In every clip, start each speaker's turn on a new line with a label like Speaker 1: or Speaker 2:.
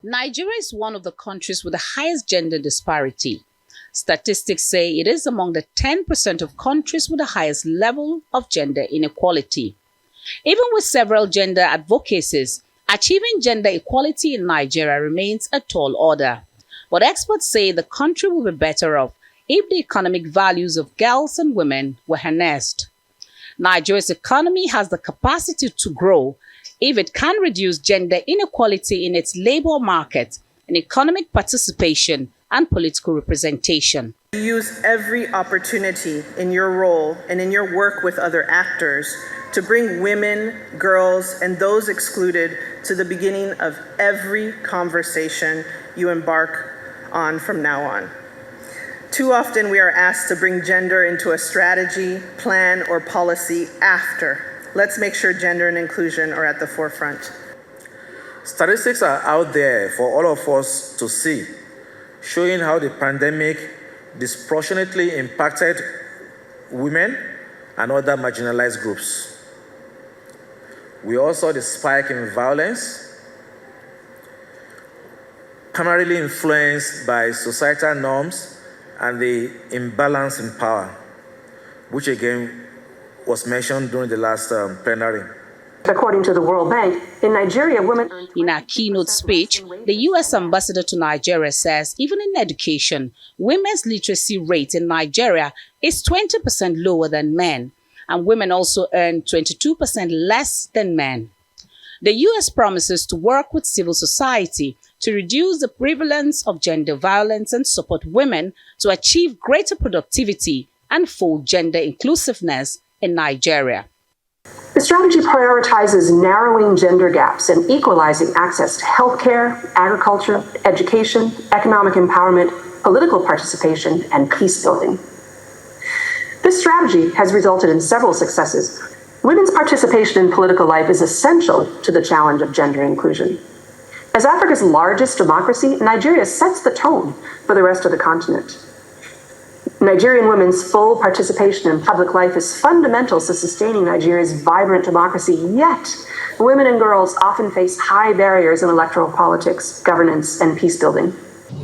Speaker 1: Nigeria is one of the countries with the highest gender disparity. Statistics say it is among the 10% of countries with the highest level of gender inequality. Even with several gender advocacies, achieving gender equality in Nigeria remains a tall order. But experts say the country will be better off if the economic values of girls and women were harnessed. Nigeria's economy has the capacity to grow if it can reduce gender inequality in its labor market, in economic participation, and political representation.
Speaker 2: Use every opportunity in your role and in your work with other actors to bring women, girls, and those excluded to the beginning of every conversation you embark on from now on. Too often we are asked to bring gender into a strategy, plan, or policy after. Let's make sure gender and inclusion are at the forefront.
Speaker 3: Statistics are out there for all of us to see, showing how the pandemic disproportionately impacted women and other marginalized groups. We also saw the spike in violence, primarily influenced by societal norms and the imbalance in power, which again was mentioned during the last plenary.
Speaker 4: According to the World Bank, in Nigeria, women...
Speaker 1: In a keynote speech, the U.S. ambassador to Nigeria says even in education, women's literacy rate in Nigeria is 20% lower than men, and women also earn 22% less than men. The U.S. promises to work with civil society to reduce the prevalence of gender violence and support women to achieve greater productivity and full gender inclusiveness in Nigeria.
Speaker 4: The strategy prioritizes narrowing gender gaps and equalizing access to healthcare, agriculture, education, economic empowerment, political participation, and peace building. This strategy has resulted in several successes. Women's participation in political life is essential to the challenge of gender inclusion. As Africa's largest democracy, Nigeria sets the tone for the rest of the continent. Nigerian women's full participation in public life is fundamental to sustaining Nigeria's vibrant democracy, yet women and girls often face high barriers in electoral politics, governance, and peace building.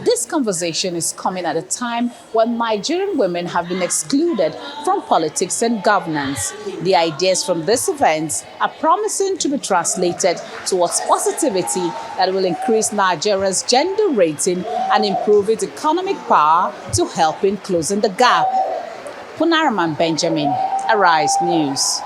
Speaker 1: This conversation is coming at a time when Nigerian women have been excluded from politics and governance. The ideas from this event are promising to be translated towards positivity that will increase Nigeria's gender rating and improve its economic power to help in closing the gap. Punaraman Benjamin, Arise News.